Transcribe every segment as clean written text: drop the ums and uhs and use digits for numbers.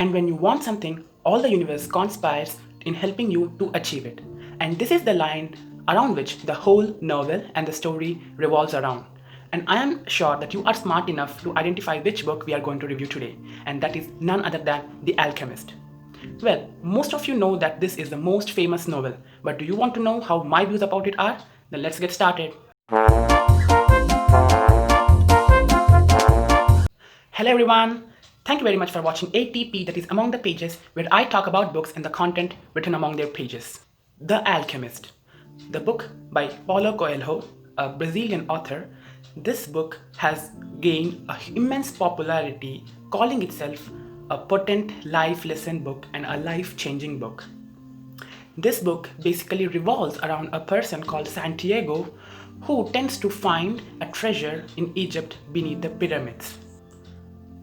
And when you want something, all the universe conspires in helping you to achieve it. And this is the line around which the whole novel and the story revolves around. And I am sure that you are smart enough to identify which book we are going to review today, and that is none other than The Alchemist. Well, most of you know that this is the most famous novel, but do you want to know how my views about it are? Then let's get started. Hello everyone! Thank you very much for watching ATP, that is Among the Pages, where I talk about books and the content written among their pages. The Alchemist, the book by Paulo Coelho, a Brazilian author. This book has gained immense popularity, calling itself a potent life lesson book and a life-changing book. This book basically revolves around a person called Santiago who tends to find a treasure in Egypt beneath the pyramids.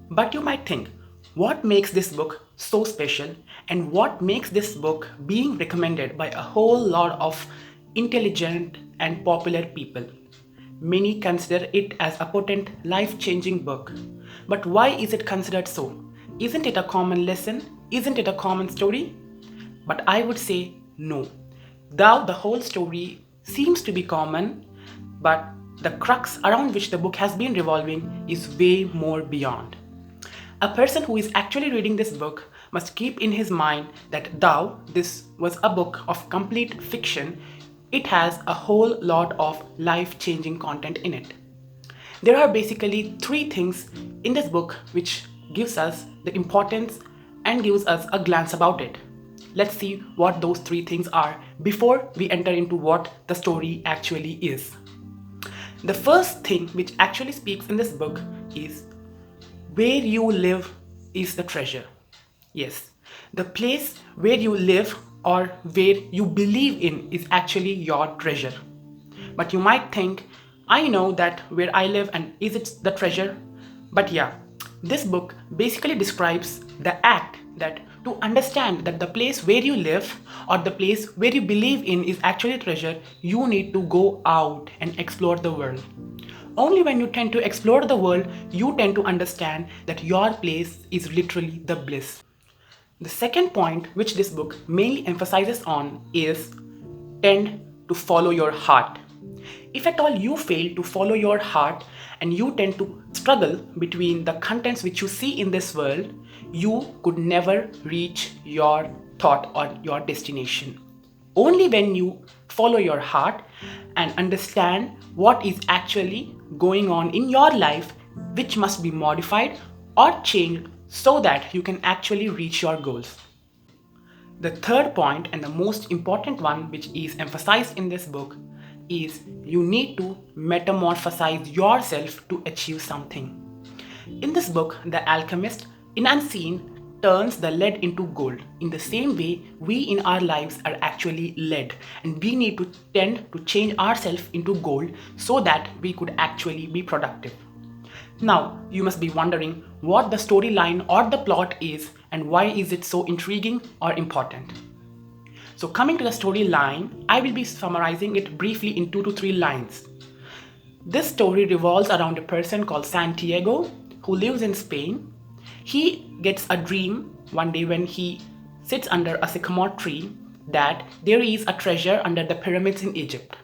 But you might think, what makes this book so special, and what makes this book being recommended by a whole lot of intelligent and popular people? Many consider it as a potent life-changing book. But why is it considered so? Isn't it a common lesson? Isn't it a common story? But I would say no. Though the whole story seems to be common, but the crux around which the book has been revolving is way more beyond. A person who is actually reading this book must keep in his mind that though this was a book of complete fiction, it has a whole lot of life-changing content in it. There are basically three things in this book which gives us the importance and gives us a glance about it. Let's see what those three things are before we enter into what the story actually is. The first thing which actually speaks in this book is where you live is the treasure. Yes, the place where you live or where you believe in is actually your treasure. But you might think, I know that where I live and is it the treasure? But yeah, this book basically describes the act that to understand that the place where you live or the place where you believe in is actually treasure, you need to go out and explore the world. Only when you tend to explore the world, you tend to understand that your place is literally the bliss. The second point which this book mainly emphasizes on is tend to follow your heart. If at all you fail to follow your heart and you tend to struggle between the contents which you see in this world, you could never reach your thought or your destination. Only when you follow your heart and understand what is actually going on in your life, which must be modified or changed so that you can actually reach your goals. The third point and the most important one which is emphasized in this book is you need to metamorphosize yourself to achieve something. In this book, the alchemist, in unseen, turns the lead into gold. In the same way, we in our lives are actually lead, and we need to tend to change ourselves into gold so that we could actually be productive. Now, you must be wondering what the storyline or the plot is and why is it so intriguing or important. So coming to the storyline, I will be summarizing it briefly in 2 to 3 lines. This story revolves around a person called Santiago who lives in Spain. He gets a dream one day when he sits under a sycamore tree that there is a treasure under the pyramids in Egypt.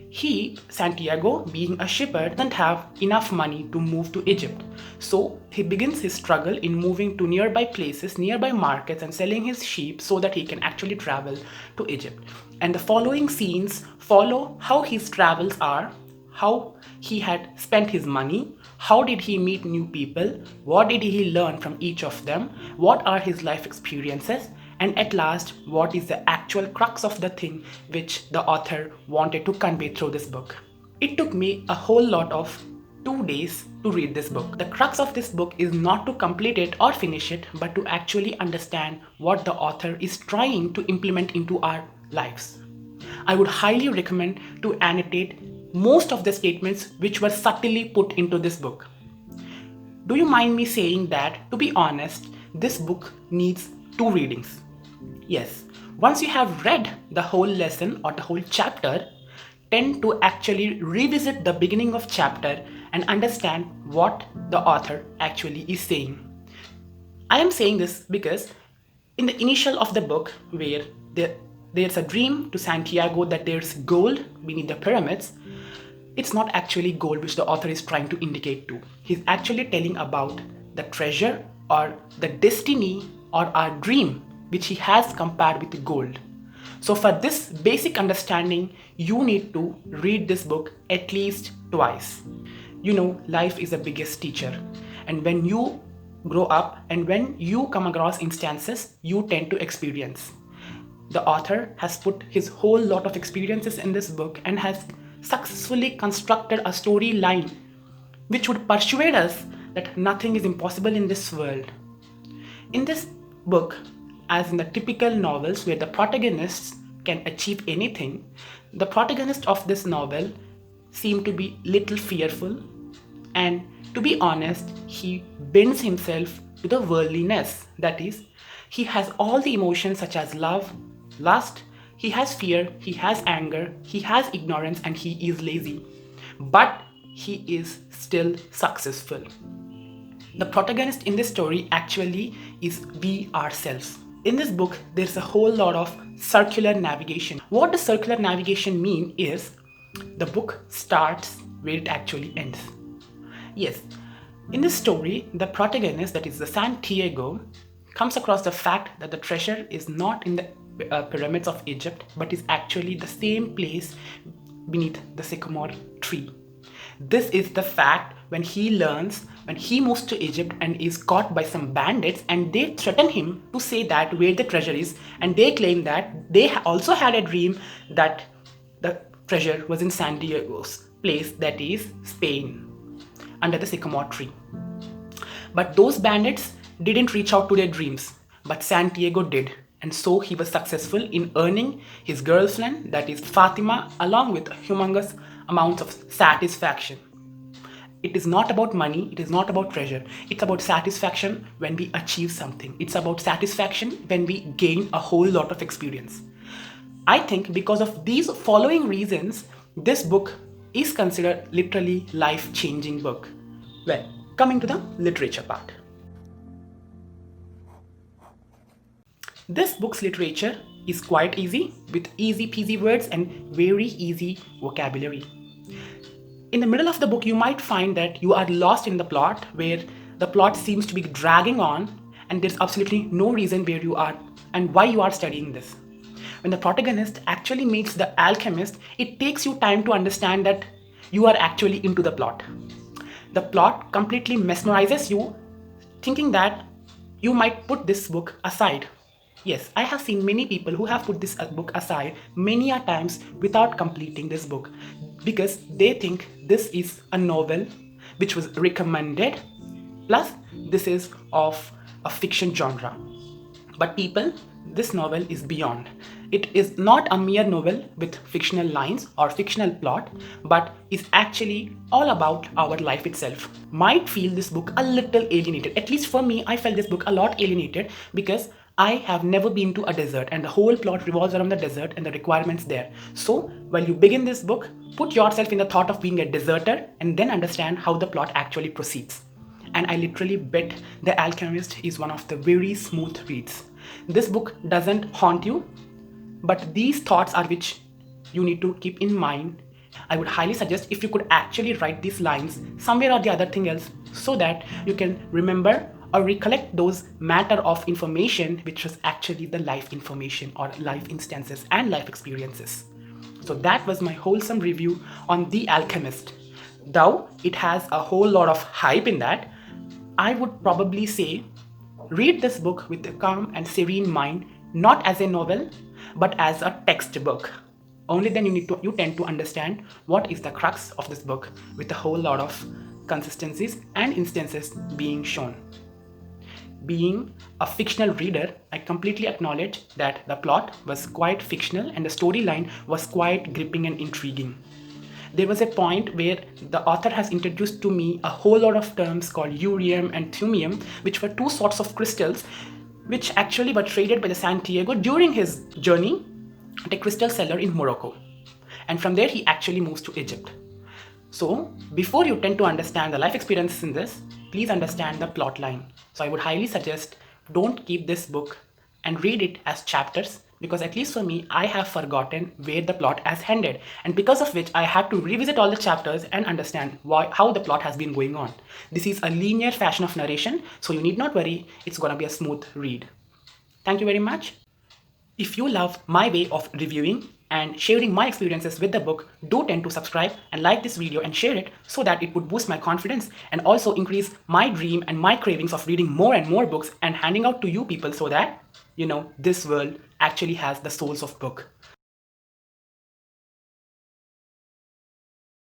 He, Santiago, being a shepherd, doesn't have enough money to move to Egypt. So he begins his struggle in moving to nearby places, nearby markets, and selling his sheep so that he can actually travel to Egypt. And the following scenes follow how his travels are, how he had spent his money, how did he meet new people, what did he learn from each of them, what are his life experiences, and at last, what is the actual crux of the thing which the author wanted to convey through this book. It took me a whole lot of 2 days to read this book. The crux of this book is not to complete it or finish it, but to actually understand what the author is trying to implement into our lives. I would highly recommend to annotate most of the statements which were subtly put into this book. Do you mind me saying that, to be honest, this book needs 2 readings? Yes, once you have read the whole lesson or the whole chapter, tend to actually revisit the beginning of chapter and understand what the author actually is saying. I am saying this because in the initial of the book, where there's a dream to Santiago that there's gold beneath the pyramids, it's not actually gold which the author is trying to indicate to. He's actually telling about the treasure or the destiny or our dream which he has compared with gold. So for this basic understanding, you need to read this book at least twice. You know, life is the biggest teacher, and when you grow up and when you come across instances, you tend to experience. The author has put his whole lot of experiences in this book and has successfully constructed a storyline which would persuade us that nothing is impossible in this world. In this book, as in the typical novels where the protagonists can achieve anything, the protagonist of this novel seemed to be little fearful, and to be honest, he bends himself to the worldliness. That is, he has all the emotions such as love, lust, he has fear, he has anger, he has ignorance, and he is lazy. But he is still successful. The protagonist in this story actually is we ourselves. In this book, there's a whole lot of circular navigation. What does circular navigation mean is the book starts where it actually ends. Yes, in this story, the protagonist, that is the Santiago, comes across the fact that the treasure is not in the pyramids of Egypt, but is actually the same place beneath the sycamore tree. This is the fact when he learns, when he moves to Egypt and is caught by some bandits, and they threaten him to say that where the treasure is, and they claim that they also had a dream that the treasure was in Santiago's place, that is Spain, under the sycamore tree. But those bandits didn't reach out to their dreams, but Santiago did. And so he was successful in earning his girlfriend, that is Fatima, along with humongous amounts of satisfaction. It is not about money, it is not about treasure. It's about satisfaction when we achieve something. It's about satisfaction when we gain a whole lot of experience. I think because of these following reasons, this book is considered literally life-changing book. Well, coming to the literature part. This book's literature is quite easy, with easy peasy words and very easy vocabulary. In the middle of the book, you might find that you are lost in the plot, where the plot seems to be dragging on and there's absolutely no reason where you are and why you are studying this. When the protagonist actually meets the alchemist, it takes you time to understand that you are actually into the plot. The plot completely mesmerizes you, thinking that you might put this book aside. Yes, I have seen many people who have put this book aside many a times without completing this book, because they think this is a novel which was recommended, plus this is of a fiction genre. But people, this novel is beyond. It is not a mere novel with fictional lines or fictional plot, but is actually all about our life itself. Might feel this book a little alienated. At least for me, I felt this book a lot alienated because I have never been to a desert and the whole plot revolves around the desert and the requirements there. So while you begin this book, put yourself in the thought of being a deserter and then understand how the plot actually proceeds. And I literally bet The Alchemist is one of the very smooth reads. This book doesn't haunt you, but these thoughts are which you need to keep in mind. I would highly suggest if you could actually write these lines somewhere or the other thing else, so that you can remember or recollect those matter of information which was actually the life information or life instances and life experiences. So that was my wholesome review on The Alchemist. Though it has a whole lot of hype in that, I would probably say read this book with a calm and serene mind, not as a novel, but as a textbook. Only then you tend to understand what is the crux of this book, with a whole lot of consistencies and instances being shown. Being a fictional reader, I completely acknowledge that the plot was quite fictional and the storyline was quite gripping and intriguing. There was a point where the author has introduced to me a whole lot of terms called urium and thumium, which were two sorts of crystals which actually were traded by the Santiago during his journey at a crystal seller in Morocco. And from there he actually moves to Egypt. So before you tend to understand the life experiences in this, please understand the plot line. So I would highly suggest don't keep this book and read it as chapters, because at least for me, I have forgotten where the plot has ended, and because of which I had to revisit all the chapters and understand how the plot has been going on. This is a linear fashion of narration, so you need not worry, it's gonna be a smooth read. Thank you very much. If you love my way of reviewing and sharing my experiences with the book, do tend to subscribe and like this video and share it, so that it would boost my confidence and also increase my dream and my cravings of reading more and more books and handing out to you people, so that, this world actually has the souls of book.